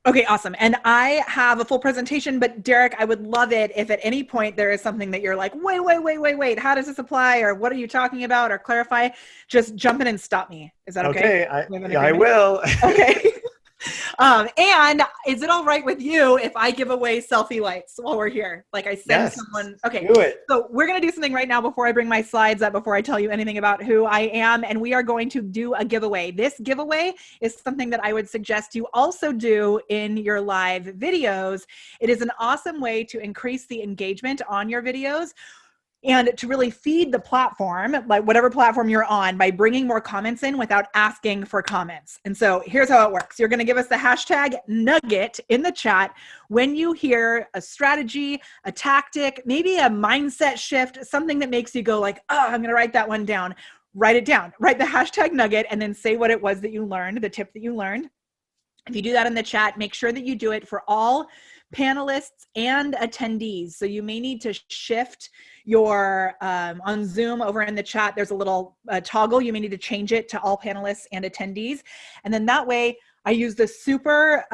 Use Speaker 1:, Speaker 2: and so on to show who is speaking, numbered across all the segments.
Speaker 1: Okay, awesome. And I have a full presentation, but Derek, I would love it if at any point there is something that you're like, wait, how does this apply? Or what are you talking about? Or clarify, just jump in and stop me. Is that okay?
Speaker 2: Okay,
Speaker 1: We have an
Speaker 2: I
Speaker 1: agreement?
Speaker 2: will.
Speaker 1: Okay. And is it all right with you if I give away selfie lights while we're here? Like I send
Speaker 2: Yes,
Speaker 1: someone, okay.
Speaker 2: do it.
Speaker 1: So we're going to do something right now before I bring my slides up, before I tell you anything about who I am. And we are going to do a giveaway. This giveaway is something that I would suggest you also do in your live videos. It is an awesome way to increase the engagement on your videos and to really feed the platform, like whatever platform you're on, by bringing more comments in without asking for comments. And so here's how it works. You're going to give us the hashtag nugget in the chat when you hear a strategy, a tactic, maybe a mindset shift, something that makes you go like, oh, I'm going to write that one down. Write it down. Write the hashtag nugget and then say what it was that you learned, the tip that you learned. If you do that in the chat, make sure that you do it for all panelists and attendees. So you may need to shift your, on Zoom over in the chat, there's a little toggle. You may need to change it to all panelists and attendees. And then that way I use the super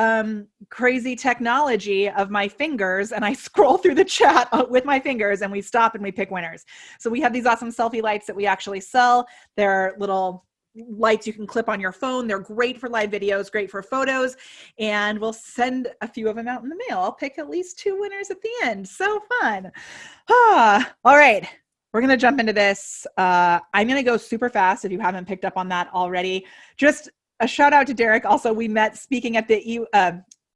Speaker 1: crazy technology of my fingers and I scroll through the chat with my fingers and we stop and we pick winners. So we have these awesome selfie lights that we actually sell. They're little lights you can clip on your phone. They're great for live videos, great for photos, and we'll send a few of them out in the mail. I'll pick at least 2 winners at the end. So fun. All right. We're going to jump into this. I'm going to go super fast if you haven't picked up on that already. Just a shout out to Derek. Also, we met speaking at the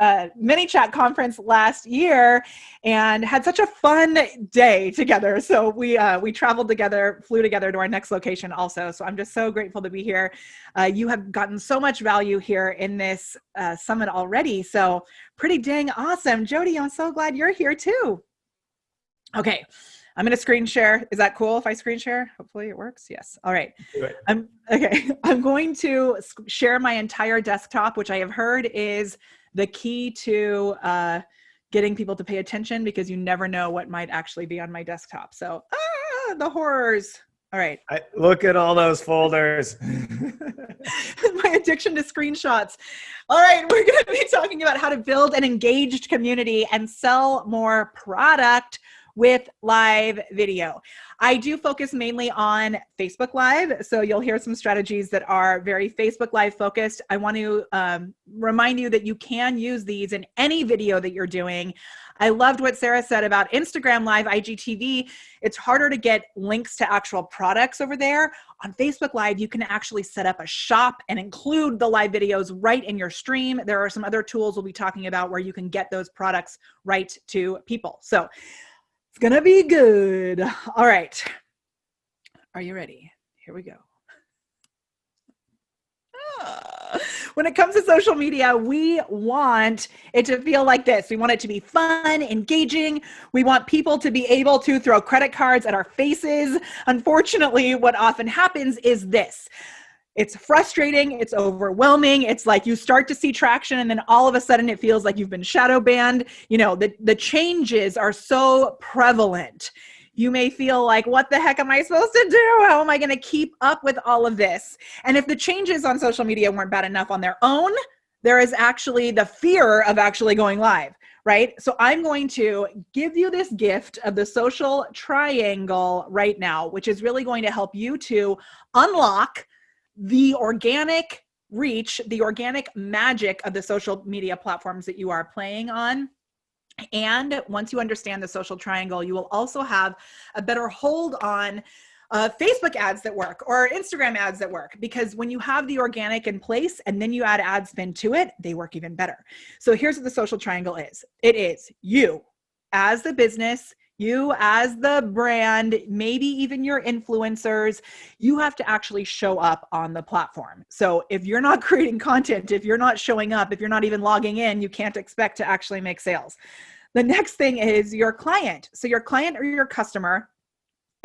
Speaker 1: ManyChat conference last year and had such a fun day together. So we traveled together, flew together to our next location also. So I'm just so grateful to be here. You have gotten so much value here in this summit already. So pretty dang awesome. Jody, I'm so glad you're here too. Okay. I'm going to screen share. Is that cool if I screen share? Hopefully it works. Yes. All right. I'm going to share my entire desktop, which I have heard is the key to getting people to pay attention because you never know what might actually be on my desktop. So, the horrors. All right.
Speaker 2: Look at all those folders.
Speaker 1: My addiction to screenshots. All right. We're going to be talking about how to build an engaged community and sell more product with live video. I do focus mainly on Facebook Live, so you'll hear some strategies that are very Facebook Live focused. I want to remind you that you can use these in any video that you're doing. I loved what Sarah said about Instagram Live, IGTV. It's harder to get links to actual products over there. On Facebook Live, you can actually set up a shop and include the live videos right in your stream. There are some other tools we'll be talking about where you can get those products right to people. So it's going to be good. All right. Are you ready? Here we go. When it comes to social media, we want it to feel like this. We want it to be fun, engaging. We want people to be able to throw credit cards at our faces. Unfortunately, what often happens is this. It's frustrating. It's overwhelming. It's like you start to see traction and then all of a sudden it feels like you've been shadow banned. You know, the changes are so prevalent. You may feel like, what the heck am I supposed to do? How am I going to keep up with all of this? And if the changes on social media weren't bad enough on their own, there is actually the fear of actually going live, right? So I'm going to give you this gift of the social triangle right now, which is really going to help you to unlock the organic reach, the organic magic of the social media platforms that you are playing on. And once you understand the social triangle, you will also have a better hold on Facebook ads that work or Instagram ads that work, because when you have the organic in place and then you add ad spend to it, they work even better. So here's what the social triangle is. It is you as the business, you as the brand, maybe even your influencers. You have to actually show up on the platform. So if you're not creating content, if you're not showing up, if you're not even logging in, you can't expect to actually make sales. The next thing is your client. So your client or your customer.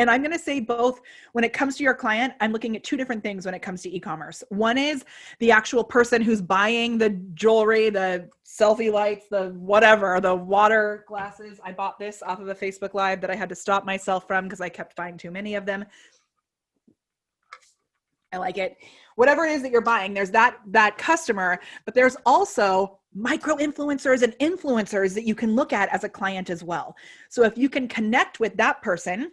Speaker 1: And I'm going to say both. When it comes to your client, I'm looking at 2 different things when it comes to e-commerce. One is the actual person who's buying the jewelry, the selfie lights, the whatever, the water glasses. I bought this off of a Facebook Live that I had to stop myself from because I kept buying too many of them. I like it. whatever it is that you're buying, there's that customer, but there's also micro influencers and influencers that you can look at as a client as well. So if you can connect with that person,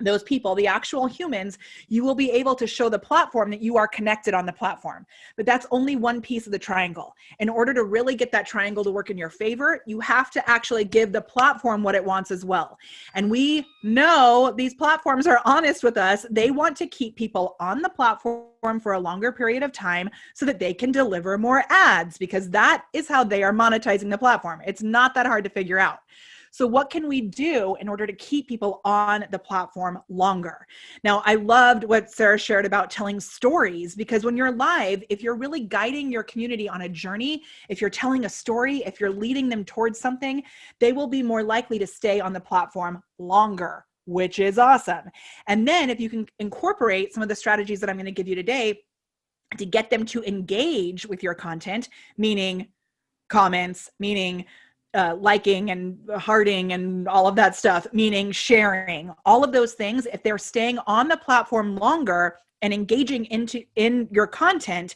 Speaker 1: those people, the actual humans, you will be able to show the platform that you are connected on the platform. But that's only one piece of the triangle. In order to really get that triangle to work in your favor, you have to actually give the platform what it wants as well. And we know these platforms are honest with us. They want to keep people on the platform for a longer period of time so that they can deliver more ads, because that is how they are monetizing the platform. It's not that hard to figure out. So what can we do in order to keep people on the platform longer? Now, I loved what Sarah shared about telling stories, because when you're live, if you're really guiding your community on a journey, if you're telling a story, if you're leading them towards something, they will be more likely to stay on the platform longer, which is awesome. And then if you can incorporate some of the strategies that I'm going to give you today to get them to engage with your content, meaning comments, meaning liking and hearting and all of that stuff, meaning sharing, all of those things, if they're staying on the platform longer and engaging in your content,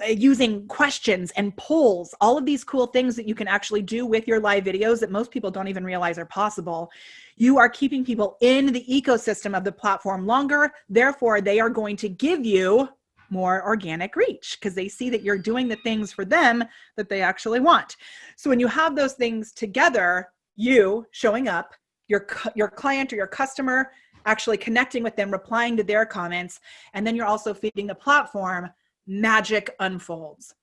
Speaker 1: using questions and polls, all of these cool things that you can actually do with your live videos that most people don't even realize are possible, you are keeping people in the ecosystem of the platform longer. Therefore, they are going to give you more organic reach because they see that you're doing the things for them that they actually want. So when you have those things together, you showing up, your client or your customer actually connecting with them, replying to their comments, and then you're also feeding the platform, magic unfolds.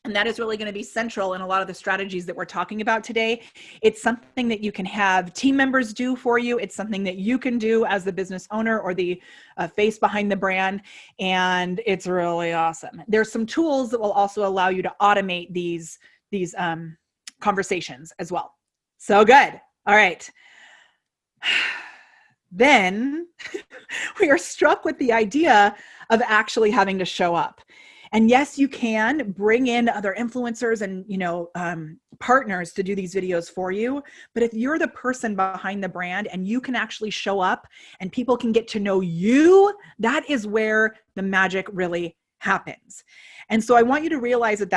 Speaker 1: And that is really going to be central in a lot of the strategies that we're talking about today. It's something that you can have team members do for you. It's something that you can do as the business owner or the face behind the brand. And it's really awesome. There's some tools that will also allow you to automate these conversations as well. So good. All right. Then we are struck with the idea of actually having to show up. And yes, you can bring in other influencers and, partners to do these videos for you. But if you're the person behind the brand and you can actually show up and people can get to know you, that is where the magic really happens. And so I want you to realize that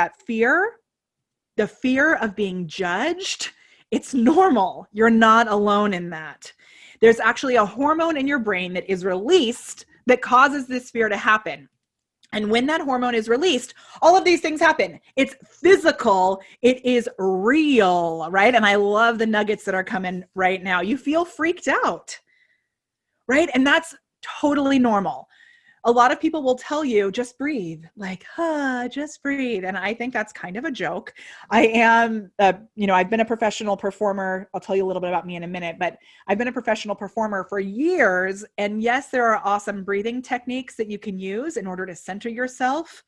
Speaker 1: the fear of being judged, it's normal. You're not alone in that. There's actually a hormone in your brain that is released that causes this fear to happen. And when that hormone is released, all of these things happen. It's physical. It is real, right? And I love the nuggets that are coming right now. You feel freaked out, right? And that's totally normal. A lot of people will tell you, just breathe, like, just breathe. And I think that's kind of a joke. I am, I've been a professional performer. I'll tell you a little bit about me in a minute, but I've been a professional performer for years. And yes, there are awesome breathing techniques that you can use in order to center yourself.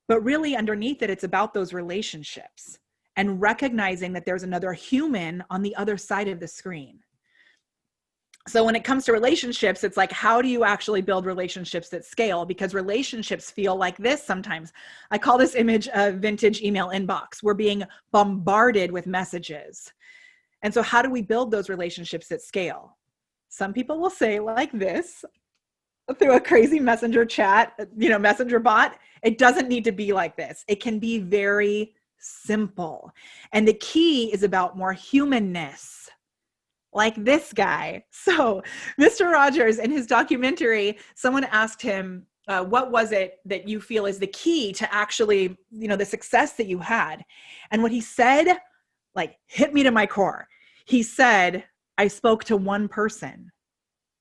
Speaker 1: But really underneath it, it's about those relationships and recognizing that there's another human on the other side of the screen. So when it comes to relationships, it's like, how do you actually build relationships that scale? Because relationships feel like this sometimes. I call this image a vintage email inbox. We're being bombarded with messages. And so how do we build those relationships that scale? Some people will say like this through a crazy messenger chat, messenger bot. It doesn't need to be like this. It can be very simple. And the key is about more humanness. Like this guy. So Mr. Rogers, in his documentary, someone asked him, what was it that you feel is the key to actually, the success that you had? And what he said, hit me to my core. He said, I spoke to one person.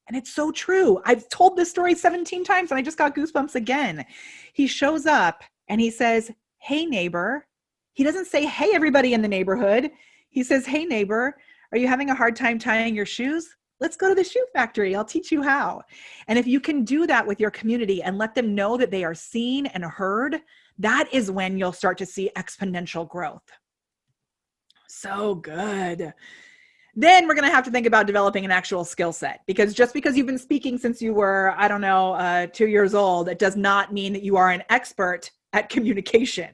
Speaker 1: And it's so true. I've told this story 17 times and I just got goosebumps again. He shows up and he says, hey, neighbor. He doesn't say, hey, everybody in the neighborhood. He says, hey, neighbor. Are you having a hard time tying your shoes? Let's go to the shoe factory. I'll teach you how. And if you can do that with your community and let them know that they are seen and heard, that is when you'll start to see exponential growth. So good. Then we're going to have to think about developing an actual skill set, because just because you've been speaking since you were, 2 years old, it does not mean that you are an expert at communication.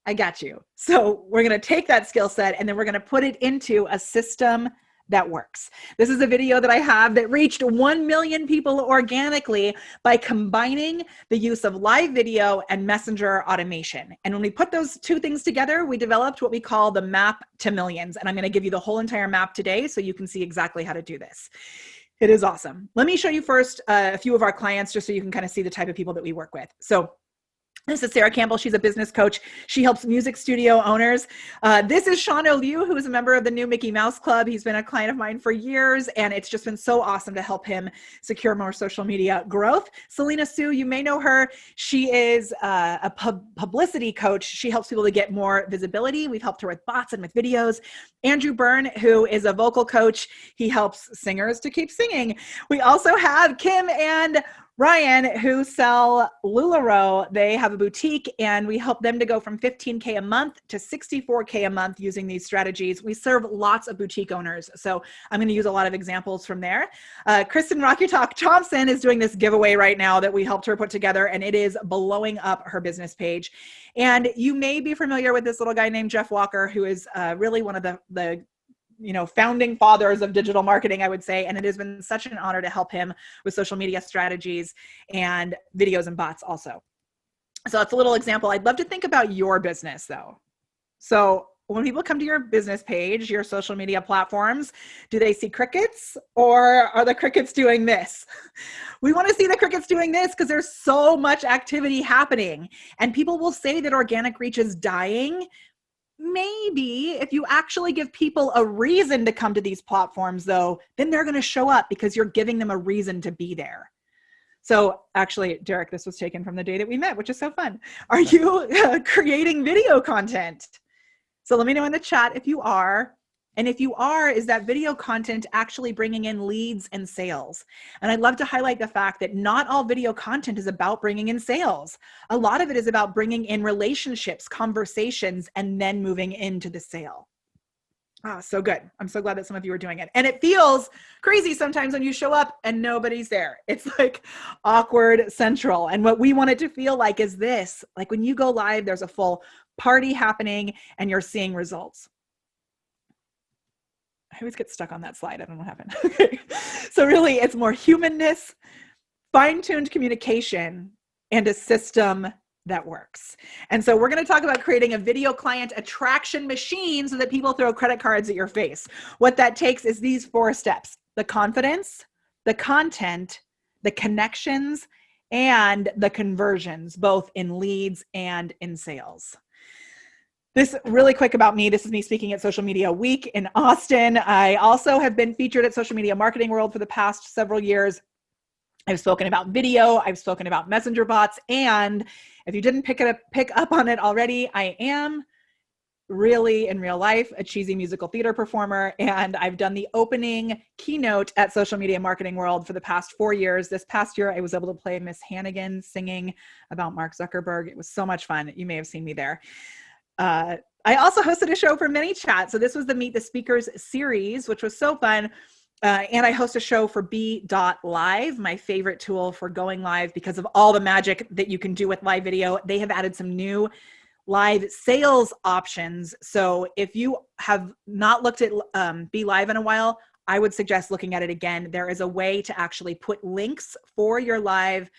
Speaker 1: I got you. So we're going to take that skill set and then we're going to put it into a system that works. This is a video that I have that reached 1 million people organically by combining the use of live video and messenger automation. And when we put those two things together, we developed what we call the map to millions. And I'm going to give you the whole entire map today so you can see exactly how to do this. It is awesome. Let me show you first a few of our clients just so you can kind of see the type of people that we work with. So this is Sarah Campbell. She's a business coach. She helps music studio owners. This is Sean O'Liu, who is a member of the new Mickey Mouse Club. He's been a client of mine for years, and it's just been so awesome to help him secure more social media growth. Selena Sue, you may know her. She is a publicity coach. She helps people to get more visibility. We've helped her with bots and with videos. Andrew Byrne, who is a vocal coach. He helps singers to keep singing. We also have Kim and Ryan, who sell LuLaRoe. They have a boutique, and we help them to go from $15K a month to $64K a month using these strategies. We serve lots of boutique owners, so I'm going to use a lot of examples from there. Kristen Rocky Talk Thompson is doing this giveaway right now that we helped her put together, and it is blowing up her business page. And you may be familiar with this little guy named Jeff Walker, who is really one of the founding fathers of digital marketing, I would say. And it has been such an honor to help him with social media strategies and videos and bots also. So that's a little example. I'd love to think about your business though. So when people come to your business page, your social media platforms, do they see crickets, or are the crickets doing this? We want to see the crickets doing this because there's so much activity happening, and people will say that organic reach is dying. Maybe if you actually give people a reason to come to these platforms though, then they're going to show up because you're giving them a reason to be there. So actually, Derek, this was taken from the day that we met, which is so fun. Are you creating video content? So let me know in the chat if you are. And if you are, is that video content actually bringing in leads and sales? And I'd love to highlight the fact that not all video content is about bringing in sales. A lot of it is about bringing in relationships, conversations, and then moving into the sale. Ah, so good. I'm so glad that some of you are doing it. And it feels crazy sometimes when you show up and nobody's there. It's like awkward central. And what we want it to feel like is this, like when you go live, there's a full party happening and you're seeing results. I always get stuck on that slide. I don't know what happened. Okay. So really it's more humanness, fine-tuned communication, and a system that works. And so we're going to talk about creating a video client attraction machine so that people throw credit cards at your face. What that takes is these 4 steps: the confidence, the content, the connections, and the conversions, both in leads and in sales. This really quick about me. This is me speaking at Social Media Week in Austin. I also have been featured at Social Media Marketing World for the past several years. I've spoken about video, I've spoken about messenger bots, and if you didn't pick up on it already, I am really in real life a cheesy musical theater performer, and I've done the opening keynote at Social Media Marketing World for the past 4 years. This past year, I was able to play Miss Hannigan singing about Mark Zuckerberg. It was so much fun. You may have seen me there. I also hosted a show for ManyChat. So this was the Meet the Speakers series, which was so fun. And I host a show for B.Live, my favorite tool for going live because of all the magic that you can do with live video. They have added some new live sales options. So if you have not looked at B.Live in a while, I would suggest looking at it again. There is a way to actually put links for your live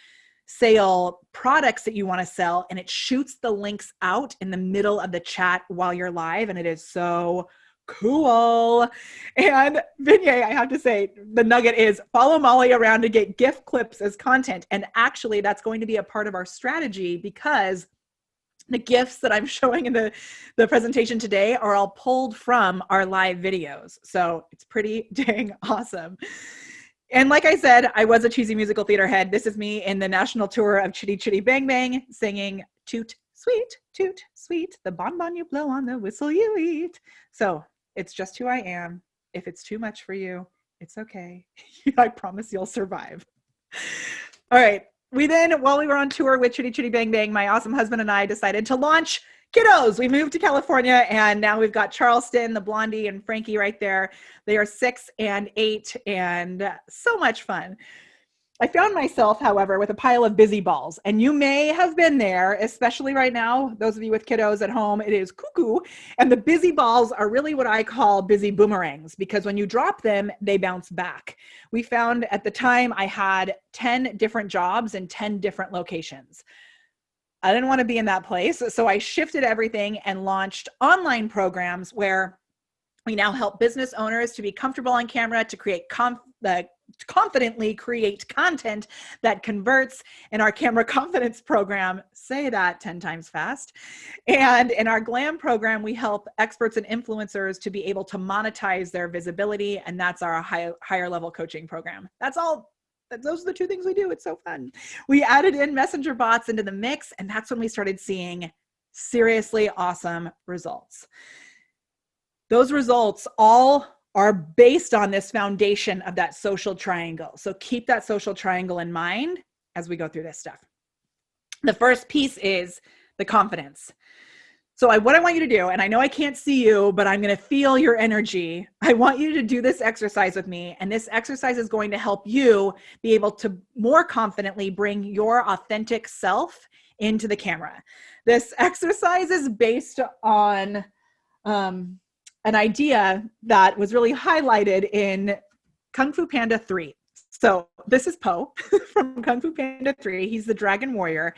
Speaker 1: sale products that you want to sell, and it shoots the links out in the middle of the chat while you're live, and it is so cool. And Vinyay, I have to say, the nugget is follow Molly around to get GIF clips as content. And actually, that's going to be a part of our strategy because the GIFs that I'm showing in the presentation today are all pulled from our live videos. So it's pretty dang awesome. And like I said, I was a cheesy musical theater head. This is me in the national tour of Chitty Chitty Bang Bang singing toot sweet, the bonbon you blow on the whistle you eat. So it's just who I am. If it's too much for you, it's okay. I promise you'll survive. All right. While we were on tour with Chitty Chitty Bang Bang, my awesome husband and I decided to launch kiddos. We moved to California, and now we've got Charleston, the Blondie, and Frankie right there. They are 6 and 8, and so much fun. I found myself, however, with a pile of busy balls, and you may have been there, especially right now. Those of you with kiddos at home, it is cuckoo. And the busy balls are really what I call busy boomerangs, because when you drop them, they bounce back. We found at the time I had 10 different jobs in 10 different locations. I didn't want to be in that place. So I shifted everything and launched online programs where we now help business owners to be comfortable on camera, to create confidently create content that converts. In our camera confidence program, say that 10 times fast. And in our glam program, we help experts and influencers to be able to monetize their visibility. And that's our higher level coaching program. That's all. Those are the two things we do. It's so fun. We added in messenger bots into the mix, and that's when we started seeing seriously awesome results. Those results all are based on this foundation of that social triangle. So keep that social triangle in mind as we go through this stuff. The first piece is the confidence. So what I want you to do, and I know I can't see you, but I'm going to feel your energy. I want you to do this exercise with me. And this exercise is going to help you be able to more confidently bring your authentic self into the camera. This exercise is based on an idea that was really highlighted in Kung Fu Panda 3. So this is Po from Kung Fu Panda 3. He's the dragon warrior,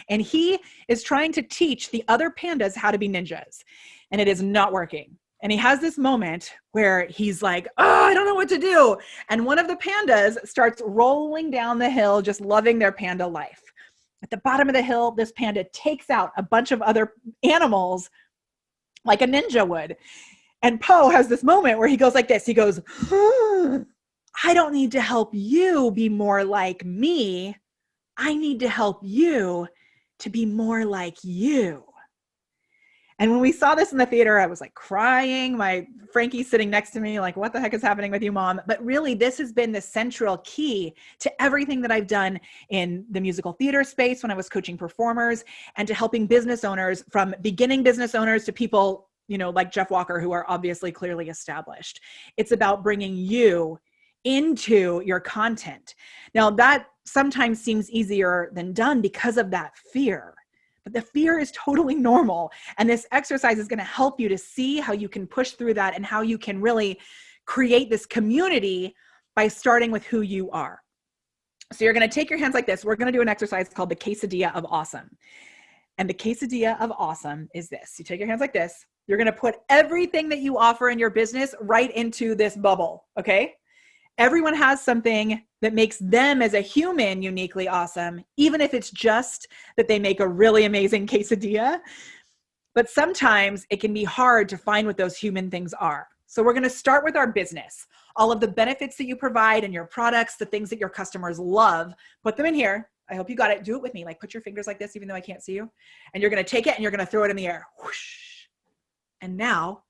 Speaker 1: and he is trying to teach the other pandas how to be ninjas, and it is not working. And he has this moment where he's like, oh, I don't know what to do. And one of the pandas starts rolling down the hill, just loving their panda life. At the bottom of the hill, this panda takes out a bunch of other animals like a ninja would. And Po has this moment where he goes like this. He goes, I don't need to help you be more like me. I need to help you to be more like you. And when we saw this in the theater, I was like crying. My Frankie's sitting next to me like, what the heck is happening with you, Mom? But really, this has been the central key to everything that I've done in the musical theater space when I was coaching performers, and to helping business owners, from beginning business owners to people, like Jeff Walker, who are obviously clearly established. It's about bringing you into your content. Now, that sometimes seems easier than done because of that fear, but the fear is totally normal. And this exercise is going to help you to see how you can push through that and how you can really create this community by starting with who you are. So you're going to take your hands like this. We're going to do an exercise called the quesadilla of awesome. And the quesadilla of awesome is this. You take your hands like this. You're going to put everything that you offer in your business right into this bubble, okay? Everyone has something that makes them as a human uniquely awesome, even if it's just that they make a really amazing quesadilla. But sometimes it can be hard to find what those human things are. So we're going to start with our business. All of the benefits that you provide and your products, the things that your customers love, put them in here. I hope you got it. Do it with me. Like, put your fingers like this, even though I can't see you. And you're going to take it and you're going to throw it in the air. Whoosh. And now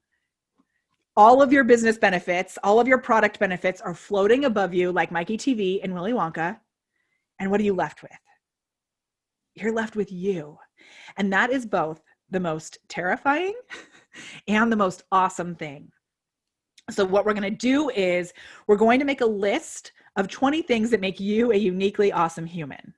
Speaker 1: all of your business benefits, all of your product benefits are floating above you like Mikey TV and Willy Wonka. And what are you left with? You're left with you. And that is both the most terrifying and the most awesome thing. So what we're going to do is we're going to make a list of 20 things that make you a uniquely awesome human.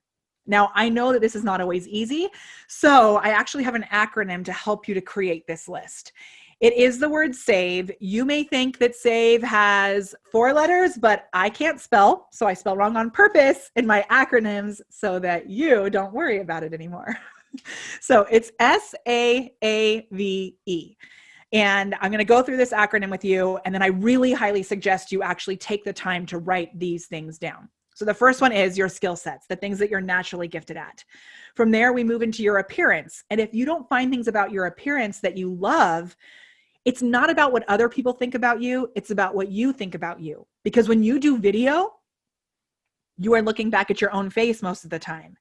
Speaker 1: Now, I know that this is not always easy, so I actually have an acronym to help you to create this list. It is the word SAVE. You may think that SAVE has 4 letters, but I can't spell, so I spell wrong on purpose in my acronyms so that you don't worry about it anymore. So it's SAAVE. And I'm going to go through this acronym with you, and then I really highly suggest you actually take the time to write these things down. So the first one is your skill sets, the things that you're naturally gifted at. From there, we move into your appearance. And if you don't find things about your appearance that you love, it's not about what other people think about you. It's about what you think about you. Because when you do video, you are looking back at your own face most of the time.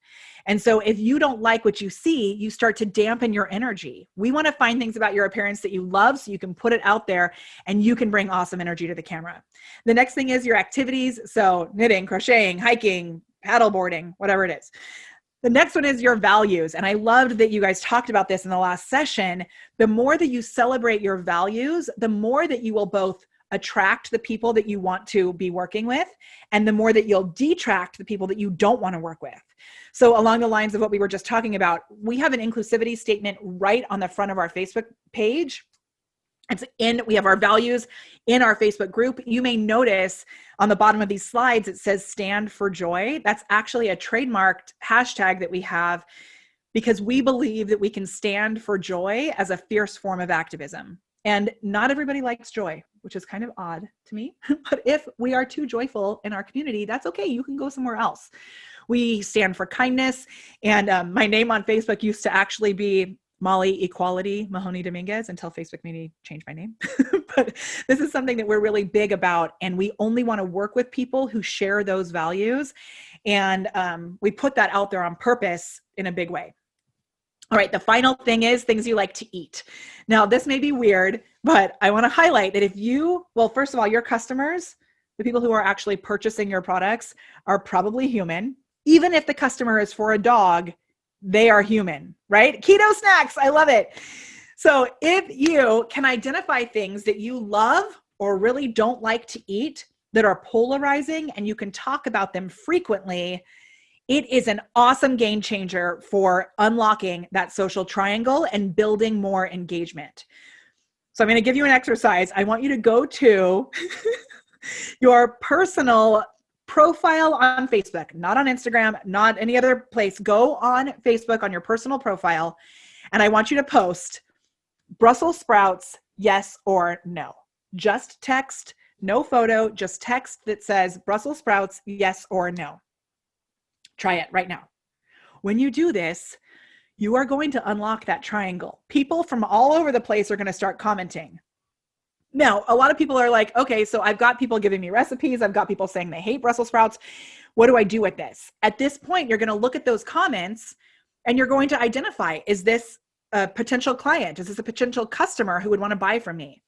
Speaker 1: And so if you don't like what you see, you start to dampen your energy. We want to find things about your appearance that you love so you can put it out there and you can bring awesome energy to the camera. The next thing is your activities. So knitting, crocheting, hiking, paddleboarding, whatever it is. The next one is your values. And I loved that you guys talked about this in the last session. The more that you celebrate your values, the more that you will both attract the people that you want to be working with, and the more that you'll detract the people that you don't want to work with. So along the lines of what we were just talking about, we have an inclusivity statement right on the front of our Facebook page. We have our values in our Facebook group. You may notice on the bottom of these slides, it says stand for joy. That's actually a trademarked hashtag that we have because we believe that we can stand for joy as a fierce form of activism. And not everybody likes joy, which is kind of odd to me. But if we are too joyful in our community, that's okay. You can go somewhere else. We stand for kindness. And my name on Facebook used to actually be Molly Equality Mahone Dominguez until Facebook made me change my name. But this is something that we're really big about. And we only want to work with people who share those values. And we put that out there on purpose in a big way. All right, the final thing is things you like to eat. Now, this may be weird, but I want to highlight that first of all, your customers, the people who are actually purchasing your products, are probably human. Even if the customer is for a dog, they are human, right? Keto snacks, I love it. So if you can identify things that you love or really don't like to eat that are polarizing and you can talk about them frequently, it is an awesome game changer for unlocking that social triangle and building more engagement. So I'm going to give you an exercise. I want you to go to your personal profile on Facebook, not on Instagram, not any other place. Go on Facebook on your personal profile, and I want you to post Brussels sprouts, yes or no. Just text, no photo, just text that says Brussels sprouts, yes or no. Try it right now. When you do this, you are going to unlock that triangle. People from all over the place are going to start commenting. Now, a lot of people are like, okay, so I've got people giving me recipes. I've got people saying they hate Brussels sprouts. What do I do with this? At this point, you're going to look at those comments and you're going to identify, is this a potential client? Is this a potential customer who would want to buy from me?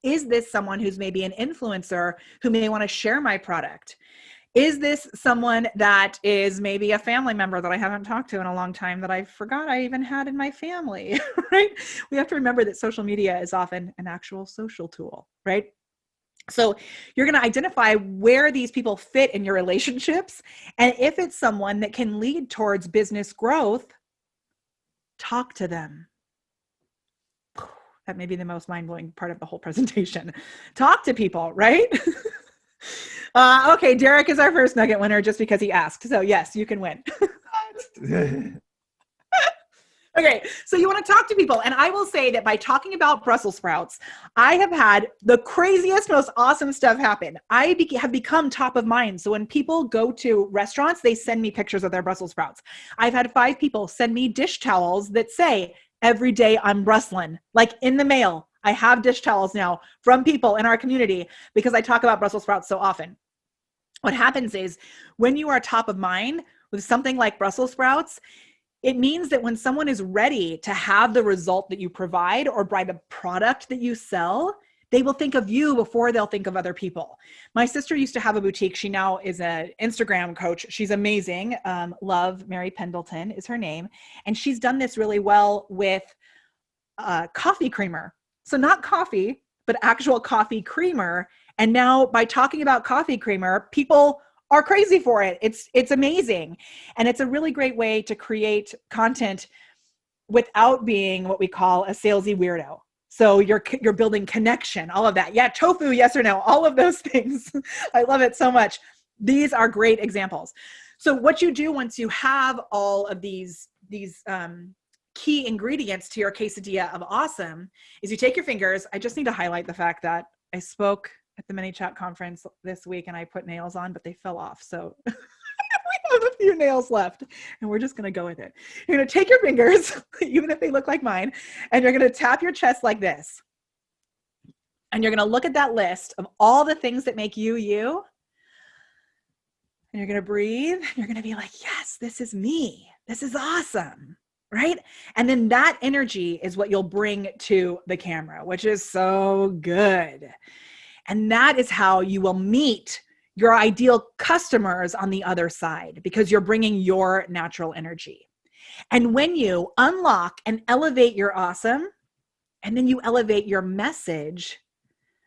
Speaker 1: Is this someone who's maybe an influencer who may want to share my product? Is this someone that is maybe a family member that I haven't talked to in a long time that I forgot I even had in my family, right? We have to remember that social media is often an actual social tool, right? So you're going to identify where these people fit in your relationships. And if it's someone that can lead towards business growth, talk to them. That may be the most mind-blowing part of the whole presentation. Talk to people, right? Okay, Derek is our first nugget winner just because he asked. So yes, you can win. Okay, so you want to talk to people. And I will say that by talking about Brussels sprouts, I have had the craziest, most awesome stuff happen. I have become top of mind. So when people go to restaurants, they send me pictures of their Brussels sprouts. I've had 5 people send me dish towels that say, every day I'm Brussels, like in the mail. I have dish towels now from people in our community because I talk about Brussels sprouts so often. What happens is when you are top of mind with something like Brussels sprouts, it means that when someone is ready to have the result that you provide or buy the product that you sell, they will think of you before they'll think of other people. My sister used to have a boutique. She now is an Instagram coach. She's amazing. Love Mary Pendleton is her name. And she's done this really well with coffee creamer. So not coffee, but actual coffee creamer. And now by talking about coffee creamer, people are crazy for it. It's amazing. And it's a really great way to create content without being what we call a salesy weirdo. So you're building connection, all of that. Yeah, tofu, yes or no, all of those things. I love it so much. These are great examples. So what you do once you have all of these key ingredients to your quesadilla of awesome is you take your fingers. I just need to highlight the fact that I spoke at the ManyChat conference this week and I put nails on, but they fell off. So we have a few nails left and we're just going to go with it. You're going to take your fingers, even if they look like mine, and you're going to tap your chest like this. And you're going to look at that list of all the things that make you, you. And you're going to breathe. And you're going to be like, yes, this is me. This is awesome. Right? And then that energy is what you'll bring to the camera, which is so good. And that is how you will meet your ideal customers on the other side because you're bringing your natural energy. And when you unlock and elevate your awesome, and then you elevate your message,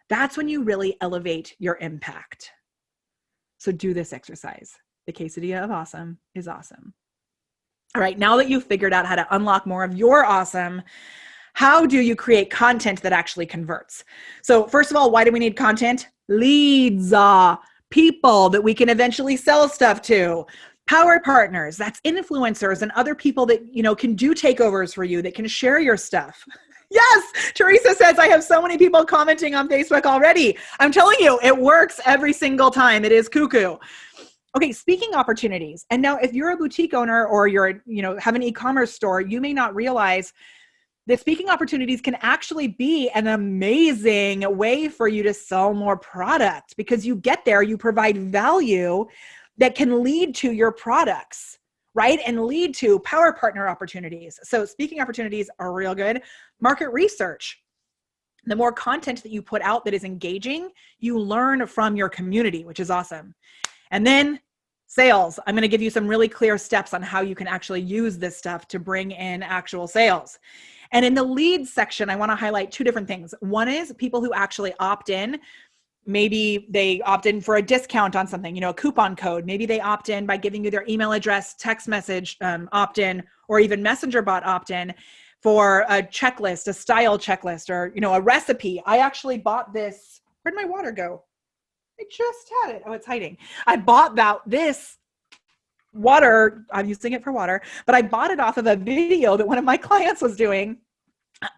Speaker 1: That's when you really elevate your impact. So do this exercise. The quesadilla of awesome is awesome. All right, now that you've figured out how to unlock more of your awesome, how do you create content that actually converts? So first of all, why do we need content? Leads, people that we can eventually sell stuff to. Power partners, that's influencers and other people that, can do takeovers for you, that can share your stuff. Yes, Teresa says, I have so many people commenting on Facebook already. I'm telling you, it works every single time. It is cuckoo. Okay, speaking opportunities. And now if you're a boutique owner or you're, have an e-commerce store, you may not realize that speaking opportunities can actually be an amazing way for you to sell more product, because you get there, you provide value that can lead to your products, right? And lead to power partner opportunities. So speaking opportunities are real good. Market research. The more content that you put out that is engaging, you learn from your community, which is awesome. And then sales. I'm going to give you some really clear steps on how you can actually use this stuff to bring in actual sales. And in the leads section, I want to highlight two different things. One is people who actually opt in. Maybe they opt in for a discount on something, a coupon code. Maybe they opt in by giving you their email address, text message opt in, or even messenger bot opt in for a checklist, a style checklist, or, a recipe. I actually bought this. Where'd my water go? I just had it. Oh, it's hiding. I bought this water. I'm using it for water, but I bought it off of a video that one of my clients was doing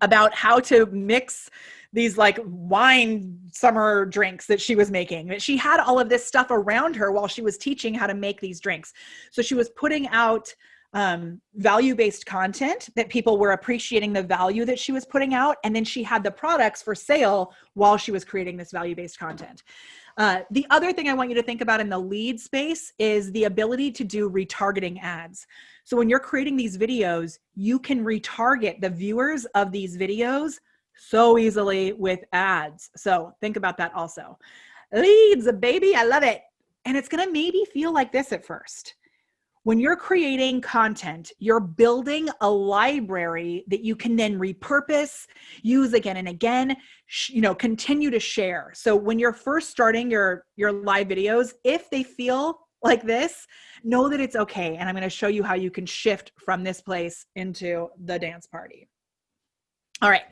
Speaker 1: about how to mix these like wine summer drinks that she was making. She had all of this stuff around her while she was teaching how to make these drinks. So she was putting out value-based content that people were appreciating the value that she was putting out. And then she had the products for sale while she was creating this value-based content. The other thing I want you to think about in the lead space is the ability to do retargeting ads. So when you're creating these videos, you can retarget the viewers of these videos so easily with ads. So think about that also. Leads, baby, I love it. And it's going to maybe feel like this at first. When you're creating content, you're building a library that you can then repurpose, use again and again, continue to share. So when you're first starting your live videos, if they feel like this, know that it's okay. And I'm going to show you how you can shift from this place into the dance party. All right.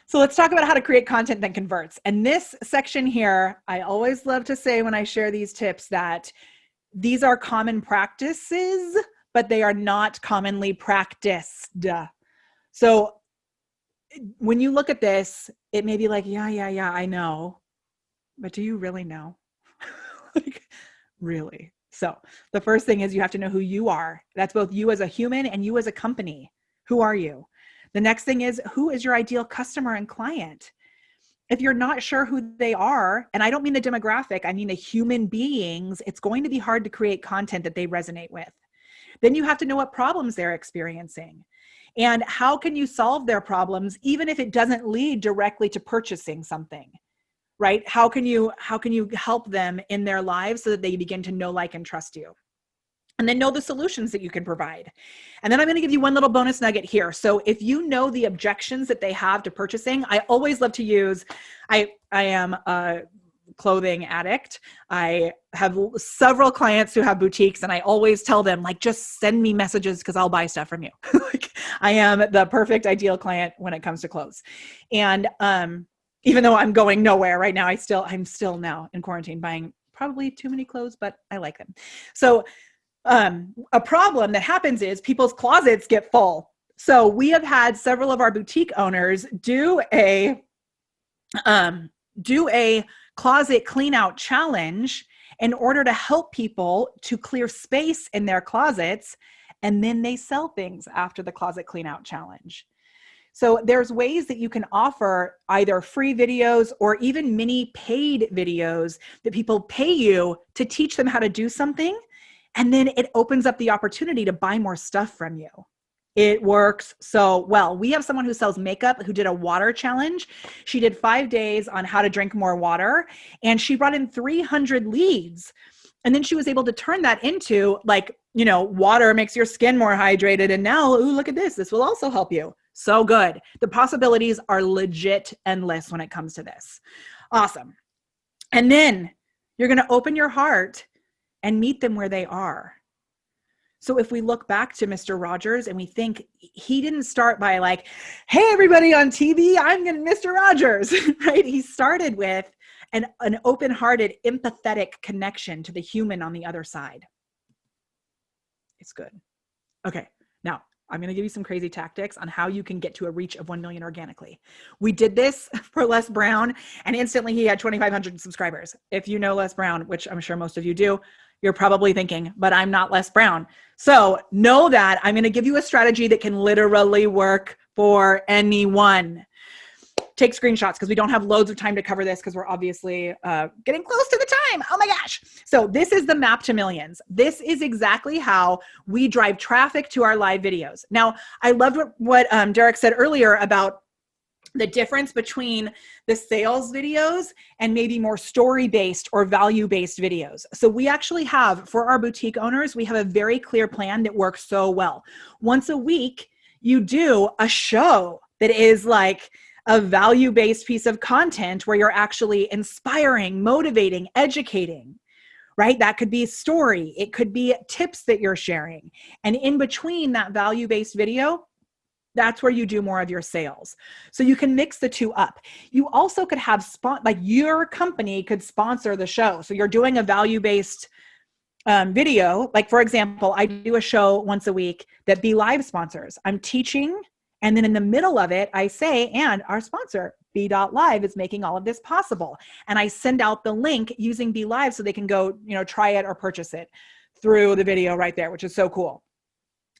Speaker 1: So let's talk about how to create content that converts. And this section here, I always love to say when I share these tips that these are common practices, but they are not commonly practiced. So when you look at this, it may be like, yeah, I know. But do you really know? Like, really? So the first thing is you have to know who you are. That's both you as a human and you as a company. Who are you? The next thing is, who is your ideal customer and client? If you're not sure who they are, and I don't mean the demographic, I mean the human beings, it's going to be hard to create content that they resonate with. Then you have to know what problems they're experiencing and how can you solve their problems, even if it doesn't lead directly to purchasing something, right? How can you help them in their lives so that they begin to know, like, and trust you? And then know the solutions that you can provide. And then I'm going to give you one little bonus nugget here. So if you know the objections that they have to purchasing, I always love to use, I am a clothing addict. I have several clients who have boutiques and I always tell them, like, just send me messages because I'll buy stuff from you. Like, I am the perfect ideal client when it comes to clothes. And even though I'm going nowhere right now, I'm still now in quarantine buying probably too many clothes, but I like them. So a problem that happens is people's closets get full. So we have had several of our boutique owners do a closet clean out challenge in order to help people to clear space in their closets. And then they sell things after the closet clean out challenge. So there's ways that you can offer either free videos or even mini paid videos that people pay you to teach them how to do something. And then it opens up the opportunity to buy more stuff from you. It works so well. We have someone who sells makeup who did a water challenge. She did 5 days on how to drink more water, and she brought in 300 leads. And then she was able to turn that into, like, water makes your skin more hydrated. And now, ooh, look at this. This will also help you. So good. The possibilities are legit endless when it comes to this. Awesome. And then you're going to open your heart and meet them where they are. So if we look back to Mr. Rogers and we think he didn't start by like, hey, everybody on TV, I'm going to Mr. Rogers, right? He started with an open-hearted, empathetic connection to the human on the other side. It's good. Okay. Now I'm going to give you some crazy tactics on how you can get to a reach of 1 million organically. We did this for Les Brown and instantly he had 2,500 subscribers. If you know Les Brown, which I'm sure most of you do, you're probably thinking, but I'm not Les Brown. So know that I'm going to give you a strategy that can literally work for anyone. Take screenshots because we don't have loads of time to cover this because we're obviously getting close to the time. Oh my gosh. So this is the map to millions. This is exactly how we drive traffic to our live videos. Now, I loved what Derek said earlier about the difference between the sales videos and maybe more story-based or value-based videos. So we actually have, for our boutique owners, we have a very clear plan that works so well. Once a week, you do a show that is like a value-based piece of content where you're actually inspiring, motivating, educating, right? That could be a story. It could be tips that you're sharing. And in between that value-based video, that's where you do more of your sales. So you can mix the two up. You also could have like your company could sponsor the show. So you're doing a value-based video. Like for example, I do a show once a week that Be Live sponsors. I'm teaching, and then in the middle of it, I say, and our sponsor, Be.Live, is making all of this possible. And I send out the link using Be Live so they can go, try it or purchase it through the video right there, which is so cool.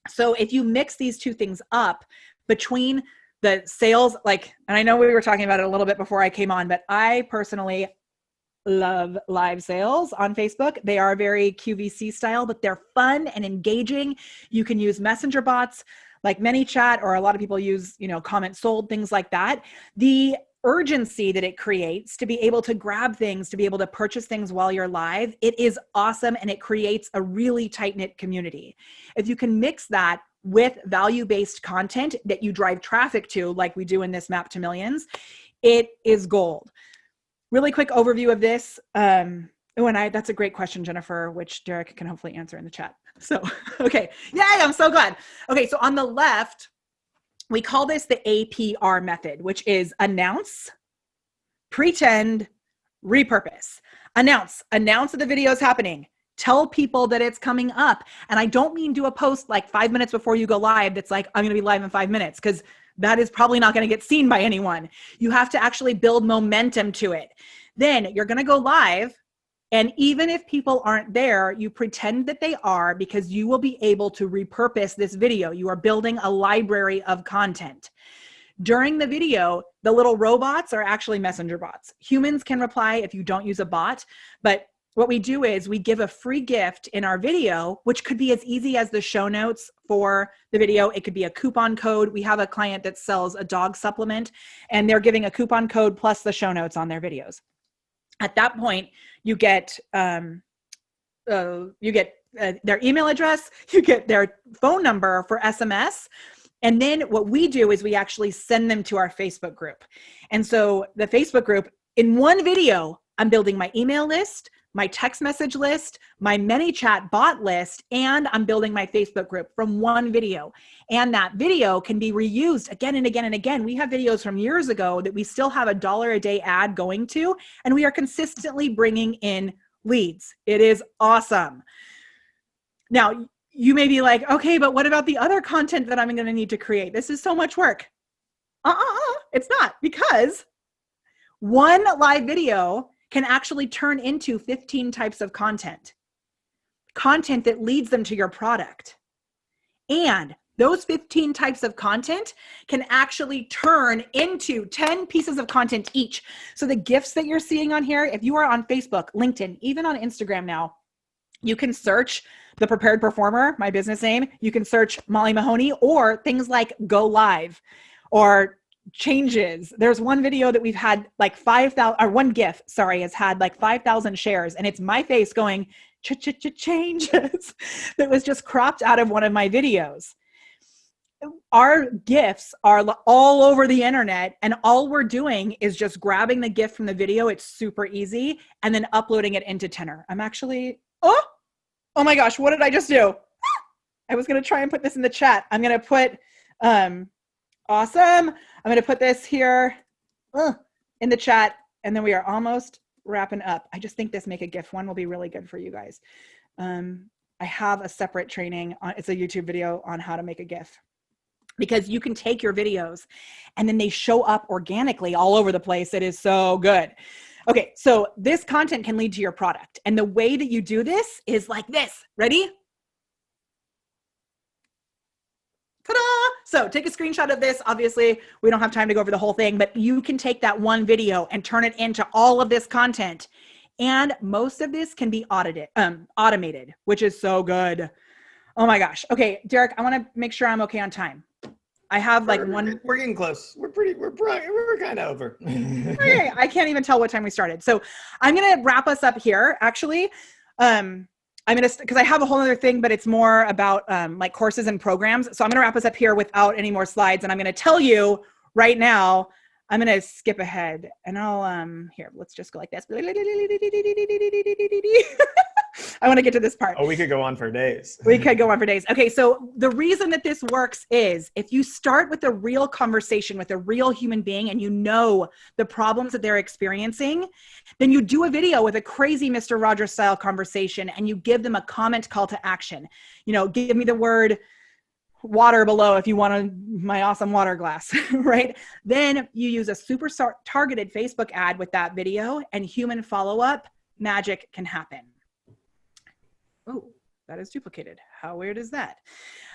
Speaker 1: So if you mix these two things up between the sales, and I know we were talking about it a little bit before I came on, but I personally love live sales on Facebook. They are very QVC style, but they're fun and engaging. You can use messenger bots like ManyChat, or a lot of people use, comment sold, things like that. The urgency that it creates to be able to grab things, to be able to purchase things while you're live, it is awesome. And it creates a really tight-knit community. If you can mix that with value-based content that you drive traffic to, like we do in this map to millions, it is gold. Really quick overview of this. That's a great question, Jennifer, which Derek can hopefully answer in the chat. So, okay. Yay, I'm so glad. Okay. So on the left, we call this the APR method, which is announce, pretend, repurpose. Announce that the video is happening. Tell people that it's coming up. And I don't mean do a post like 5 minutes before you go live that's like, I'm going to be live in 5 minutes, because that is probably not going to get seen by anyone. You have to actually build momentum to it. Then you're going to go live. And even if people aren't there, you pretend that they are, because you will be able to repurpose this video. You are building a library of content. During the video, the little robots are actually messenger bots. Humans can reply if you don't use a bot, but what we do is we give a free gift in our video, which could be as easy as the show notes for the video. It could be a coupon code. We have a client that sells a dog supplement, and they're giving a coupon code plus the show notes on their videos. At that point, you get their email address, you get their phone number for SMS. And then what we do is we actually send them to our Facebook group. And so the Facebook group, in one video, I'm building my email list, my text message list, my ManyChat bot list, and I'm building my Facebook group from one video. And that video can be reused again and again and again. We have videos from years ago that we still have $1 a day ad going to, and we are consistently bringing in leads. It is awesome. Now, you may be like, okay, but what about the other content that I'm going to need to create? This is so much work. It's not, because one live video can actually turn into 15 types of content that leads them to your product. And those 15 types of content can actually turn into 10 pieces of content each. So the gifts that you're seeing on here, if you are on Facebook, LinkedIn, even on Instagram now, you can search The Prepared Performer, my business name. You can search Molly Mahone, or things like Go Live or changes. There's one video that we've had like 5,000, or one GIF, sorry, has had like 5,000 shares, and it's my face going changes that was just cropped out of one of my videos. our GIFs are all over the internet, and all we're doing is just grabbing the GIF from the video. It's super easy, and then uploading it into Tenor. I'm actually, oh my gosh, what did I just do? I was going to try and put this in the chat. I'm going to put, awesome. I'm going to put this here in the chat, and then we are almost wrapping up. I just think this make a GIF one will be really good for you guys. I have a separate training it's a YouTube video on how to make a GIF, because you can take your videos and then they show up organically all over the place. It is so good. Okay, so this content can lead to your product. And the way that you do this is like this. Ready? Ta-da! So take a screenshot of this. Obviously, we don't have time to go over the whole thing, but you can take that one video and turn it into all of this content. And most of this can be automated, which is so good. Oh my gosh. Okay, Derek, I want to make sure I'm okay on time. I have like
Speaker 2: we're getting close. We're kind of over.
Speaker 1: Okay, I can't even tell what time we started. So I'm going to wrap us up here. Actually, I'm going to, because I have a whole other thing, but it's more about like courses and programs. So I'm going to wrap us up here without any more slides. And I'm going to tell you right now, I'm going to skip ahead and I'll, here, let's just go like this. I want to get to this part.
Speaker 2: Oh, we could go on for days.
Speaker 1: We could go on for days. Okay, so the reason that this works is if you start with a real conversation with a real human being and you know the problems that they're experiencing, then you do a video with a crazy Mr. Rogers style conversation and you give them a comment call to action. You know, give me the word water below if you want my awesome water glass, right? Then you use a super targeted Facebook ad with that video and human follow-up, magic can happen. Oh, that is duplicated. How weird is that?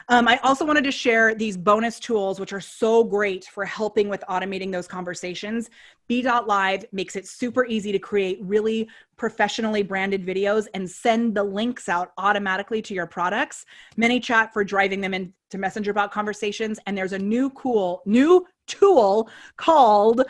Speaker 1: I also wanted to share these bonus tools, which are so great for helping with automating those conversations. B.Live makes it super easy to create really professionally branded videos and send the links out automatically to your products. ManyChat for driving them into Messenger bot conversations. And there's a new tool called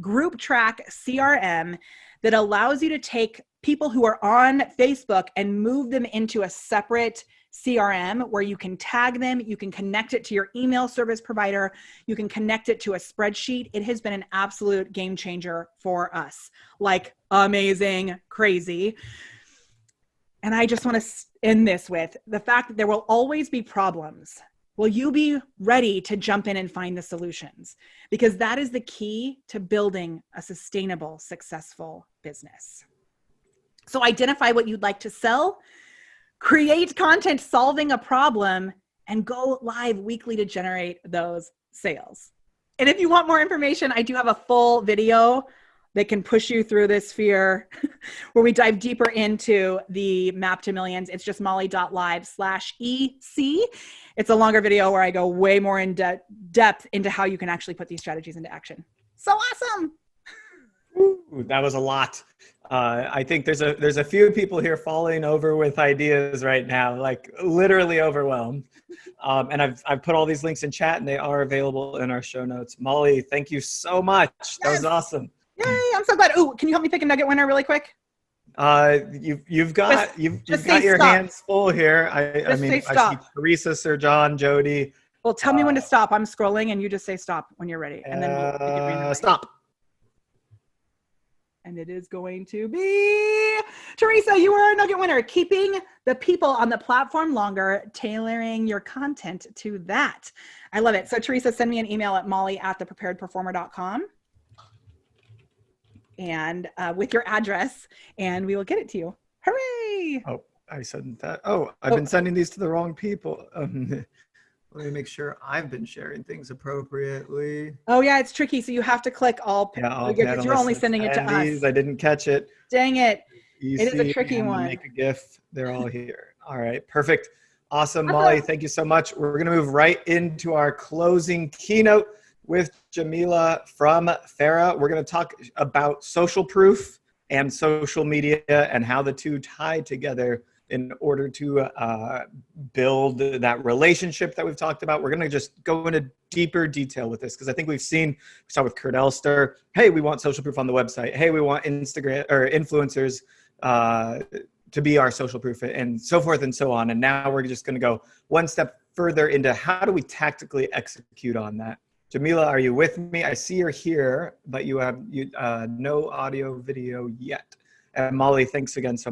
Speaker 1: Group Track CRM that allows you to take people who are on Facebook and move them into a separate CRM where you can tag them, you can connect it to your email service provider, you can connect it to a spreadsheet. It has been an absolute game changer for us. Like amazing, crazy. And I just want to end this with the fact that there will always be problems. Will you be ready to jump in and find the solutions? Because that is the key to building a sustainable, successful business. So identify what you'd like to sell, create content solving a problem, and go live weekly to generate those sales. And if you want more information, I do have a full video that can push you through this fear where we dive deeper into the map to millions. It's just molly.live/EC. It's a longer video where I go way more in depth into how you can actually put these strategies into action. So awesome.
Speaker 2: Ooh, that was a lot. I think there's a few people here falling over with ideas right now, like literally overwhelmed. And I've put all these links in chat and they are available in our show notes. Molly, thank you so much. Yes. That was awesome.
Speaker 1: Yay, I'm so glad. Ooh, can you help me pick a nugget winner really quick?
Speaker 2: You've got your hands full here. I see Teresa, Sir John, Jody.
Speaker 1: Well, tell me when to stop. I'm scrolling and you just say stop when you're ready. And then we'll pick it randomly.
Speaker 2: Stop.
Speaker 1: And it is going to be Teresa, you are a nugget winner. Keeping the people on the platform longer, tailoring your content to that. I love it. So Teresa, send me an email at molly@thepreparedperformer.com and with your address and we will get it to you. Hooray.
Speaker 2: Oh, I said that. Oh, I've been sending these to the wrong people. Let me make sure I've been sharing things appropriately.
Speaker 1: Oh yeah, it's tricky. So you have to click all. Yeah, because you're only sending it to us.
Speaker 2: I didn't catch it.
Speaker 1: Dang it. It is a tricky one.
Speaker 2: Make a GIF. They're all here. All right, perfect. Awesome, Molly. Thank you so much. We're going to move right into our closing keynote with Jamila from Farah. We're going to talk about social proof and social media and how the two tie together in order to build that relationship that we've talked about. We're going to just go into deeper detail with this because I think we saw with Kurt Elster, hey, we want social proof on the website. Hey, we want Instagram or influencers to be our social proof and so forth and so on. And now we're just going to go one step further into how do we tactically execute on that. Jamila, are you with me? I see you're here, but you have no audio video yet. And Molly, thanks again so much.